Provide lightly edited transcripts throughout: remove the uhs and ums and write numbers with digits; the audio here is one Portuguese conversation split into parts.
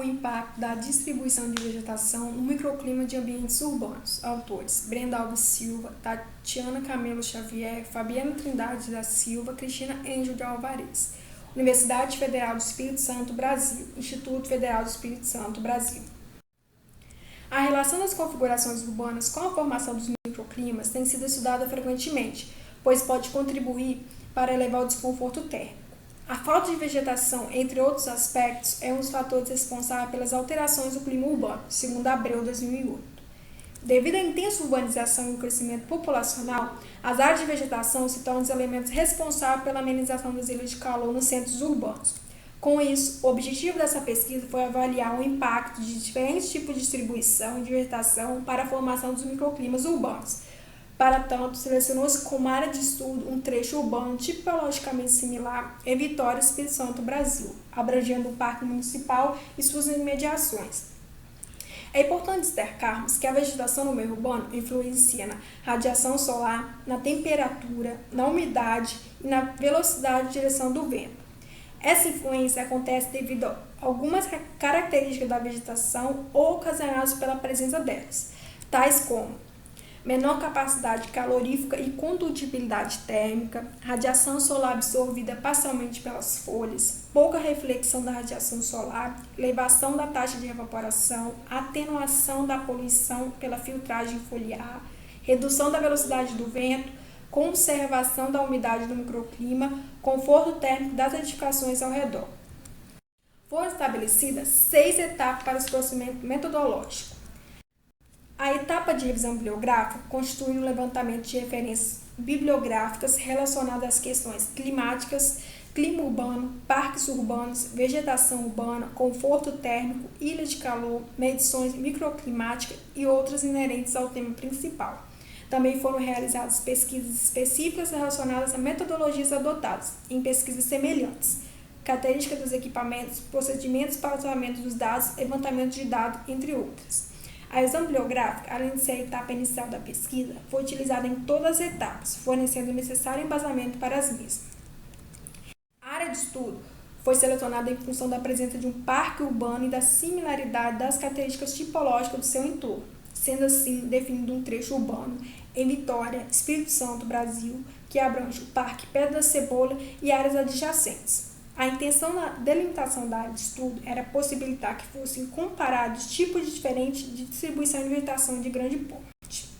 O impacto da distribuição de vegetação no microclima de ambientes urbanos. Autores: Brenda Alves Silva, Tatiana Camelo Xavier, Fabiana Trindade da Silva, Cristina Ângelo de Alvarez. Universidade Federal do Espírito Santo, Brasil. Instituto Federal do Espírito Santo, Brasil. A relação das configurações urbanas com a formação dos microclimas tem sido estudada frequentemente, pois pode contribuir para elevar o desconforto térmico. A falta de vegetação, entre outros aspectos, é um dos fatores responsáveis pelas alterações do clima urbano, segundo Abreu, 2008. Devido à intensa urbanização e o crescimento populacional, as áreas de vegetação se tornam os elementos responsáveis pela amenização das ilhas de calor nos centros urbanos. Com isso, o objetivo dessa pesquisa foi avaliar o impacto de diferentes tipos de distribuição de vegetação para a formação dos microclimas urbanos. Para tanto, selecionou-se como área de estudo um trecho urbano tipologicamente similar em Vitória, Espírito Santo, Brasil, abrangendo o Parque Municipal e suas imediações. É importante destacarmos que a vegetação no meio urbano influencia na radiação solar, na temperatura, na umidade e na velocidade de direção do vento. Essa influência acontece devido a algumas características da vegetação ou ocasionadas pela presença delas, tais como menor capacidade calorífica e condutibilidade térmica, radiação solar absorvida parcialmente pelas folhas, pouca reflexão da radiação solar, elevação da taxa de evaporação, atenuação da poluição pela filtragem foliar, redução da velocidade do vento, conservação da umidade do microclima, conforto térmico das edificações ao redor. Foram estabelecidas 6 etapas para o esclarecimento metodológico. A etapa de revisão bibliográfica constitui um levantamento de referências bibliográficas relacionadas às questões climáticas, clima urbano, parques urbanos, vegetação urbana, conforto térmico, ilha de calor, medições microclimáticas e outras inerentes ao tema principal. Também foram realizadas pesquisas específicas relacionadas a metodologias adotadas em pesquisas semelhantes, características dos equipamentos, procedimentos para o tratamento dos dados, levantamento de dados, entre outras. A revisão bibliográfica, além de ser a etapa inicial da pesquisa, foi utilizada em todas as etapas, fornecendo o necessário embasamento para as mesmas. A área de estudo foi selecionada em função da presença de um parque urbano e da similaridade das características tipológicas do seu entorno, sendo assim definido um trecho urbano em Vitória, Espírito Santo, Brasil, que abrange o Parque Pedra da Cebola e áreas adjacentes. A intenção da delimitação da área de estudo era possibilitar que fossem comparados tipos diferentes de distribuição de vegetação de grande porte.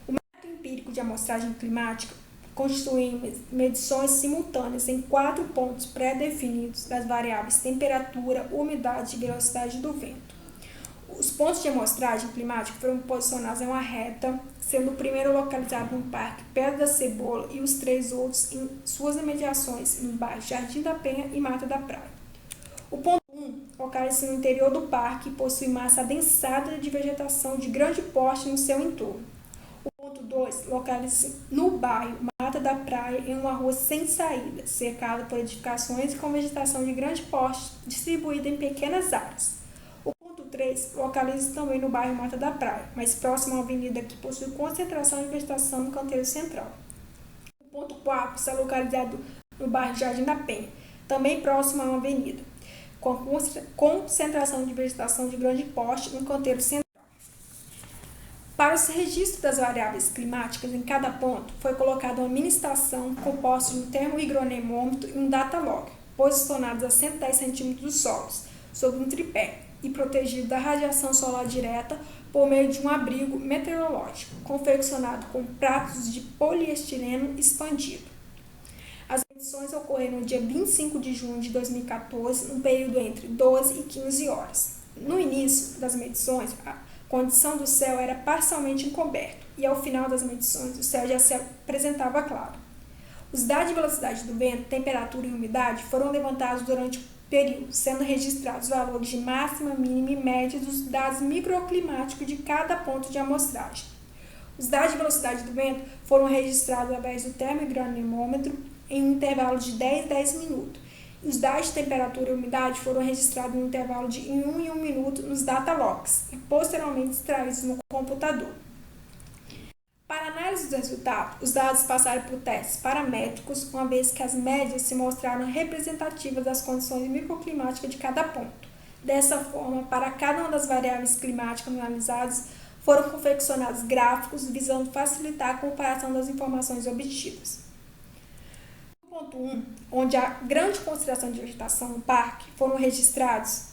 O método empírico de amostragem climática constitui medições simultâneas em 4 pontos pré-definidos das variáveis temperatura, umidade e velocidade do vento. Os pontos de amostragem climática foram posicionados em uma reta, sendo o primeiro localizado no Parque Pedra da Cebola e os 3 outros em suas imediações, no bairro Jardim da Penha e Mata da Praia. O ponto 1 localiza-se no interior do parque e possui massa adensada de vegetação de grande porte no seu entorno. O ponto 2 localiza-se no bairro Mata da Praia, em uma rua sem saída, cercada por edificações com vegetação de grande porte, distribuída em pequenas áreas. 3 localiza-se também no bairro Mata da Praia, mais próximo a uma avenida que possui concentração de vegetação no canteiro central. O ponto 4 está localizado no bairro Jardim da Penha, também próximo a uma avenida, com concentração de vegetação de grande porte no canteiro central. Para o registro das variáveis climáticas em cada ponto, foi colocada uma mini estação composta de um termohigronêmômetro e um datalog, posicionados a 110 cm dos solos, sobre um tripé, e protegido da radiação solar direta por meio de um abrigo meteorológico, confeccionado com pratos de poliestireno expandido. As medições ocorreram no dia 25 de junho de 2014, no período entre 12 e 15 horas. No início das medições, a condição do céu era parcialmente encoberto, e ao final das medições, o céu já se apresentava claro. Os dados de velocidade do vento, temperatura e umidade foram levantados durante o período, sendo registrados valores de máxima, mínima e média dos dados microclimáticos de cada ponto de amostragem. Os dados de velocidade do vento foram registrados através do termohigronêmômetro em um intervalo de 10 minutos. E os dados de temperatura e umidade foram registrados em um intervalo de 1 em 1 minuto nos datalogs e posteriormente extraídos no computador. Para análise dos resultados, os dados passaram por testes paramétricos, uma vez que as médias se mostraram representativas das condições microclimáticas de cada ponto, Dessa forma, para cada uma das variáveis climáticas analisadas, foram confeccionados gráficos visando facilitar a comparação das informações obtidas. No ponto 1, onde há grande concentração de vegetação no parque, foram registrados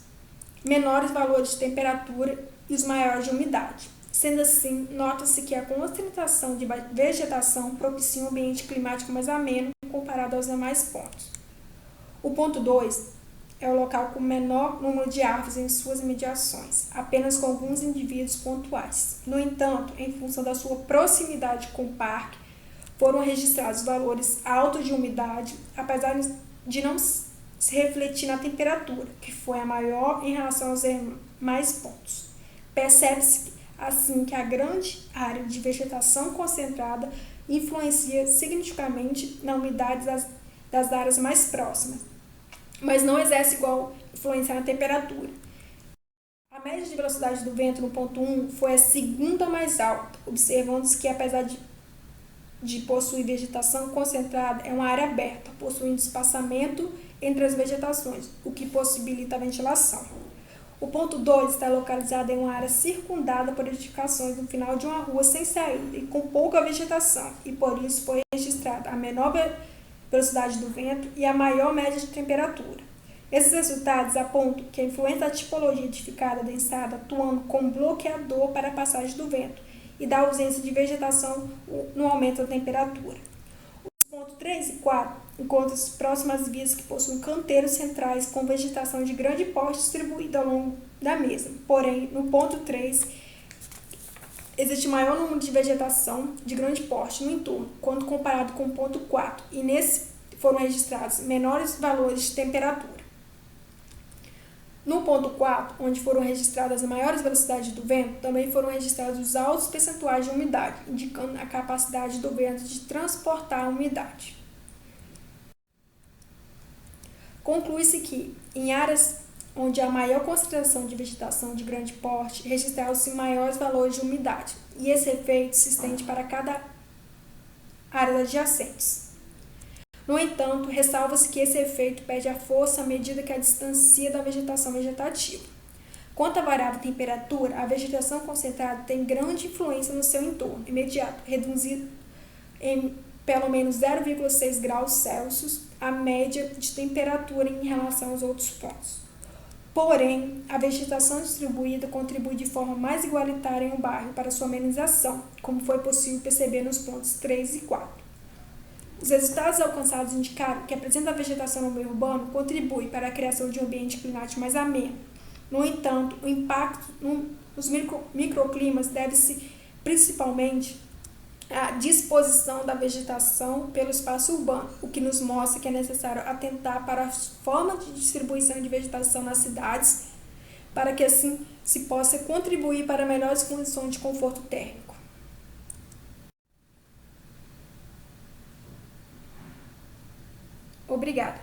menores valores de temperatura e os maiores de umidade. Sendo assim, nota-se que a concentração de vegetação propicia um ambiente climático mais ameno comparado aos demais pontos. O ponto 2 é o local com menor número de árvores em suas imediações, apenas com alguns indivíduos pontuais. No entanto, em função da sua proximidade com o parque, foram registrados valores altos de umidade, apesar de não se refletir na temperatura, que foi a maior em relação aos demais pontos. Percebe-se assim que a grande área de vegetação concentrada influencia significativamente na umidade das áreas mais próximas, mas não exerce igual influência na temperatura. A média de velocidade do vento no ponto 1 foi a segunda mais alta, observando-se que apesar de possuir vegetação concentrada, é uma área aberta, possuindo espaçamento entre as vegetações, o que possibilita a ventilação. O ponto 2 está localizado em uma área circundada por edificações no final de uma rua sem saída e com pouca vegetação, e por isso foi registrada a menor velocidade do vento e a maior média de temperatura. Esses resultados apontam que a influência da tipologia edificada adensada atuando como bloqueador para a passagem do vento e da ausência de vegetação no aumento da temperatura. Os pontos 3 e 4 encontram-se próximas às vias que possuem canteiros centrais com vegetação de grande porte distribuída ao longo da mesma. Porém, no ponto 3, existe maior número de vegetação de grande porte no entorno, quando comparado com o ponto 4, e nesse foram registrados menores valores de temperatura. No ponto 4, onde foram registradas as maiores velocidades do vento, também foram registrados os altos percentuais de umidade, indicando a capacidade do vento de transportar a umidade. Conclui-se que, em áreas onde há maior concentração de vegetação de grande porte, registraram-se maiores valores de umidade, e esse efeito se estende para cada área adjacentes. No entanto, ressalva-se que esse efeito perde a força à medida que a distancia da vegetação vegetativa. Quanto à variável temperatura, a vegetação concentrada tem grande influência no seu entorno imediato, reduzindo em pelo menos 0,6 graus Celsius a média de temperatura em relação aos outros pontos. Porém, a vegetação distribuída contribui de forma mais igualitária em um bairro para sua amenização, como foi possível perceber nos pontos 3 e 4. Os resultados alcançados indicaram que a presença da vegetação no meio urbano contribui para a criação de um ambiente climático mais ameno. No entanto, o impacto nos microclimas deve-se principalmente à disposição da vegetação pelo espaço urbano, o que nos mostra que é necessário atentar para as formas de distribuição de vegetação nas cidades, para que assim se possa contribuir para melhores condições de conforto térmico. Obrigada.